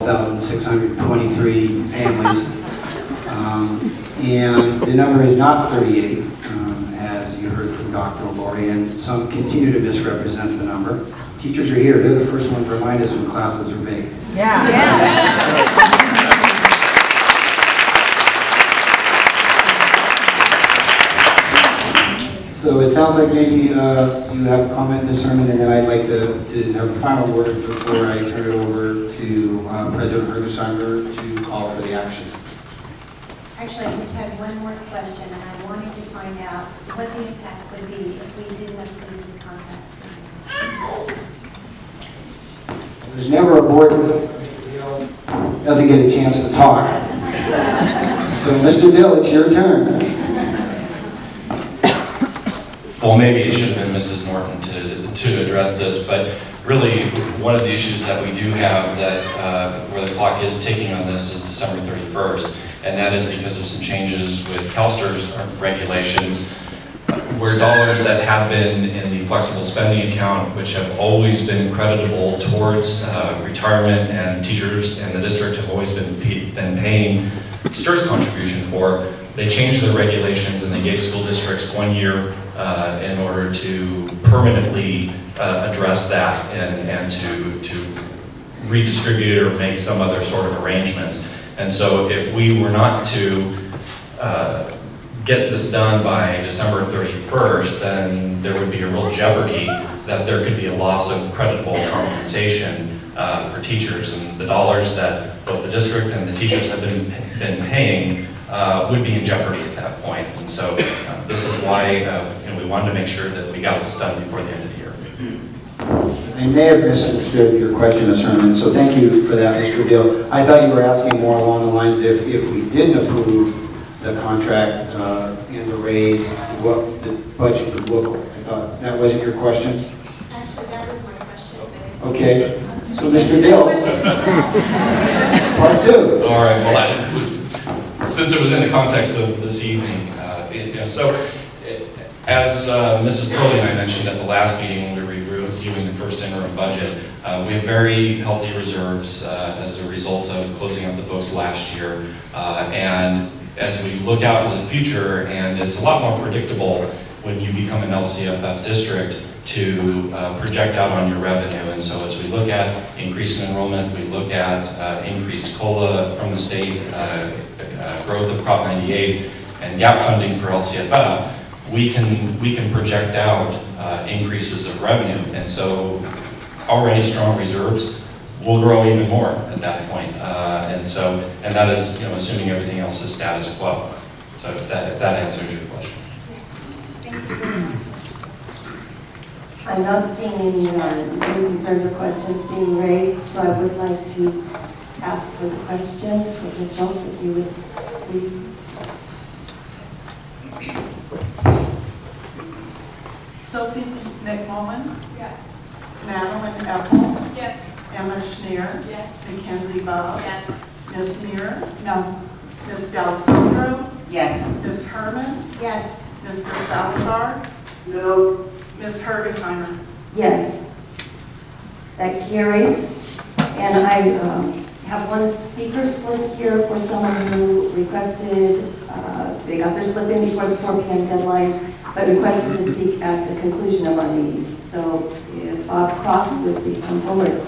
1,623 families. And the number is not 38, as you heard from Dr. Lori, and some continue to misrepresent the number. Teachers are here. They're the first ones to remind us when classes are big. So it sounds like maybe you have a comment, Ms. Herman, and then I'd like to have a final word before I turn it over to President Hergesheimer to call for the action. Actually, I just had one more question, and I wanted to find out what the impact would be if we didn't approve this contract. There's never a board that doesn't get a chance to talk. So, Mr. Dill, it's your turn. Well, maybe it should have been Mrs. Norton to address this, but really one of the issues that we do have that where the clock is ticking on this is December 31st, and that is because of some changes with CalSTRS regulations, where dollars that have been in the flexible spending account, which have always been creditable towards retirement, and teachers and the district have always been paying STRS contribution for, they changed the regulations and they gave school districts 1 year in order to permanently address that and to redistribute it or make some other sort of arrangements. And so if we were not to get this done by December 31st, then there would be a real jeopardy that there could be a loss of creditable compensation for teachers, and the dollars that both the district and the teachers have been paying would be in jeopardy at that point. And so this is why we wanted to make sure that we got this done before the end of the year. I may have misunderstood your question, Ms. Herman, so thank you for that, Mr. Dill. I thought you were asking more along the lines if we didn't approve the contract and the raise, what the budget would look like. I thought that wasn't your question? Actually, that was my question. Okay, so Mr. Dill, part two. All right, well, since it was in the context of this evening, so as Mrs. Curley and I mentioned at the last meeting when we were reviewing the first interim budget, we have very healthy reserves as a result of closing up the books last year. And as we look out into the future, and it's a lot more predictable when you become an LCFF district to project out on your revenue. And so as we look at increased enrollment, we look at increased COLA from the state, growth of Prop 98, and gap funding for LCFF, we can project out increases of revenue. And so already strong reserves will grow even more at that point. And that is, assuming everything else is status quo. So if that answers your question. Thank you very much. I'm not seeing any new concerns or questions being raised, so I would like to ask for the question. Ms. Jones, if you would please. Sophie McMullen? Yes. Madeline Epple? Yes. Emma Schneer? Yes. Mackenzie Bob? Yes. Ms. Muir? No. Ms. D'Alessandro? Yes. Ms. Herman? Yes. Mr. Salazar? No. Ms. Hergesheimer? Yes. That carries. And I have one speaker slip here for someone who requested, they got their slip in before the 4 p.m. deadline, but requested to speak at the conclusion of our meeting. So if Bob Croft would please come forward.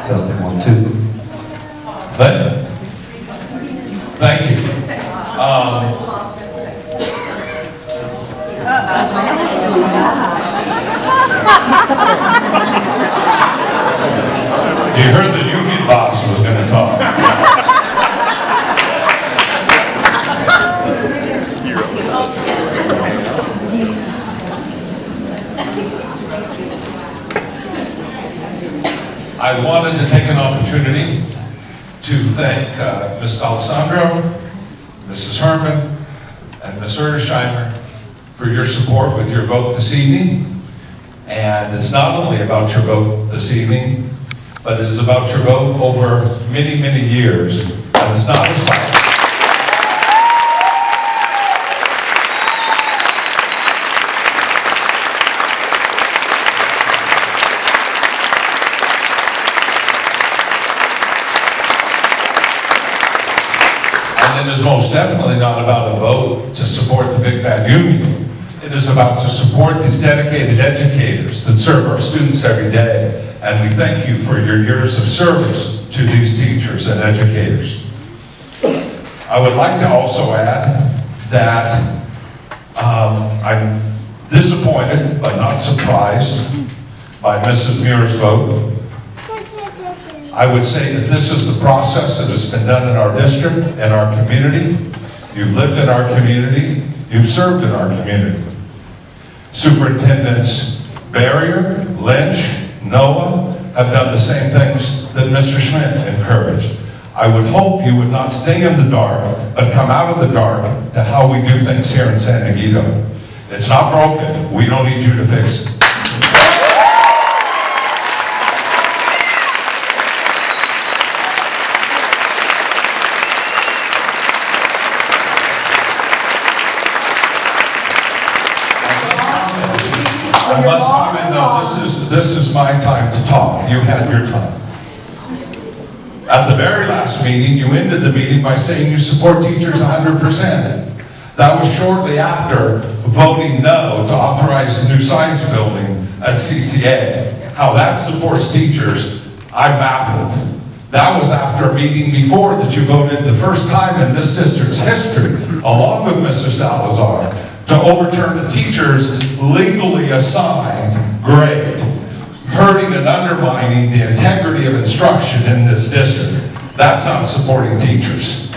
Testing 1, 2. But, thank you. You heard the union boss was going to talk. I wanted to take an opportunity to thank Ms. D'Alessandro, Mrs. Herman, and Ms. Hergesheimer for your support with your vote this evening. And it's not only about your vote this evening, but it is about your vote over many, many years. And it's not as much. And it is most definitely not about a vote to support the Big Bad Union. It is about to support these dedicated educators that serve our students every day. And we thank you for your years of service to these teachers and educators. I would like to also add that I'm disappointed but not surprised by Mrs. Muir's vote. I would say that this is the process that has been done in our district and our community. You've lived in our community, you've served in our community. Superintendents Barrier, Lynch, Noah have done the same things that Mr. Schmidt encouraged. I would hope you would not stay in the dark, but come out of the dark to how we do things here in San Dieguito. It's not broken. We don't need you to fix it. I must comment, no, this is my time to talk. You had your time. At the very last meeting, you ended the meeting by saying you support teachers 100%. That was shortly after voting no to authorize the new science building at CCA. How that supports teachers, I'm baffled. That was after a meeting before that you voted the first time in this district's history, along with Mr. Salazar, to overturn the teacher's legally assigned grade, hurting and undermining the integrity of instruction in this district. That's not supporting teachers.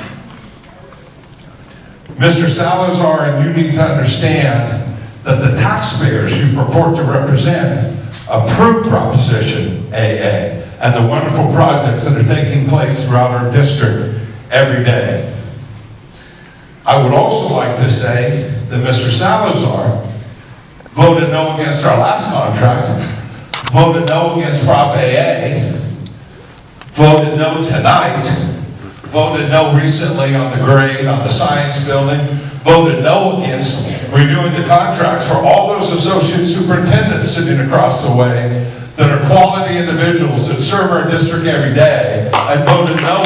Mr. Salazar, and you need to understand that the taxpayers you purport to represent approve Proposition AA and the wonderful projects that are taking place throughout our district every day. I would also like to say that Mr. Salazar voted no against our last contract, voted no against Prop AA, voted no tonight, voted no recently on the grade on the science building, voted no against renewing the contracts for all those associate superintendents sitting across the way that are quality individuals that serve our district every day, and voted no.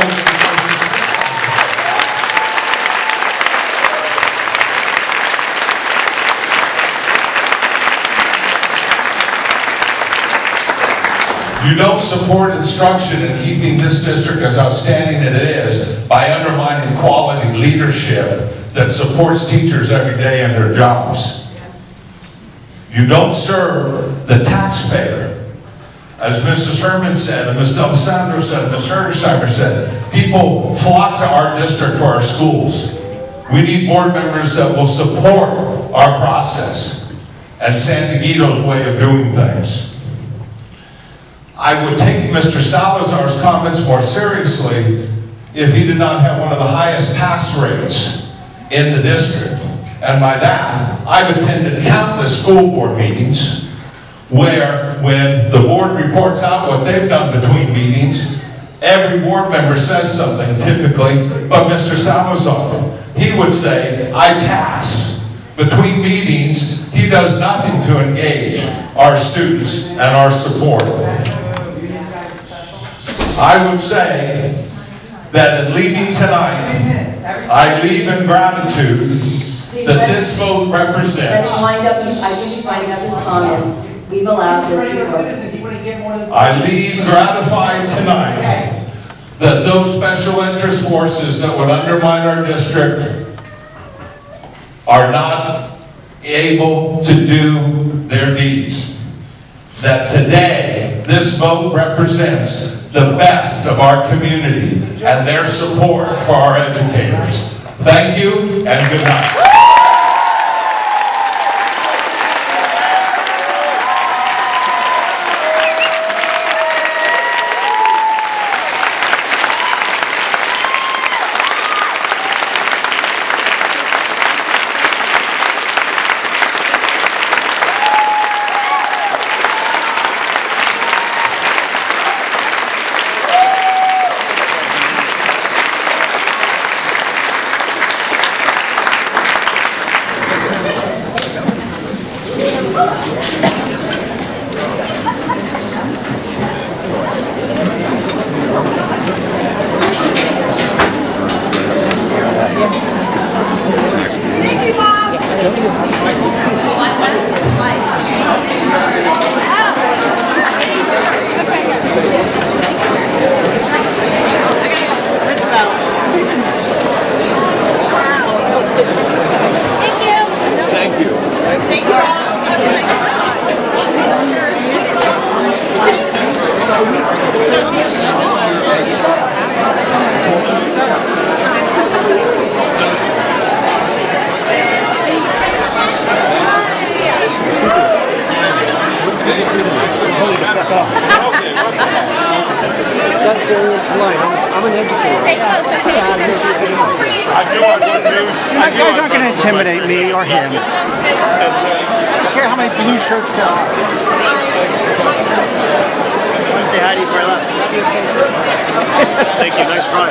You don't support instruction in keeping this district as outstanding as it is by undermining quality leadership that supports teachers every day in their jobs. You don't serve the taxpayer. As Mrs. Herman said, and Ms. D'Alessandro said, Ms. Hergesheimer said, people flock to our district for our schools. We need board members that will support our process and San Dieguito's way of doing things. I would take Mr. Salazar's comments more seriously if he did not have one of the highest pass rates in the district. And by that, I've attended countless school board meetings where, when the board reports out what they've done between meetings, every board member says something typically, but Mr. Salazar, he would say, I pass. Between meetings, he does nothing to engage our students and our support. I would say that in leaving tonight, I leave in gratitude that this vote represents. Let's wind up, I think he's winding up his comments. We've allowed this before. I leave gratified tonight that those special interest forces that would undermine our district are not able to do their deeds. That today, this vote represents the best of our community and their support for our educators. Thank you and good night. That's very polite. I'm an educator. You guys aren't going to intimidate me or him. I don't care how many blue shirts there are. I want to say hi to you before I left. Thank you. Nice try.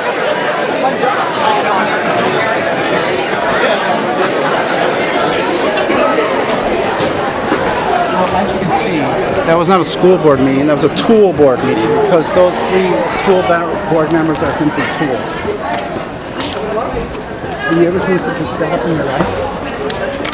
As you can see, that was not a school board meeting, that was a tool board meeting, because those 3 school board members are simply tools. Have you ever seen such a setup in your life?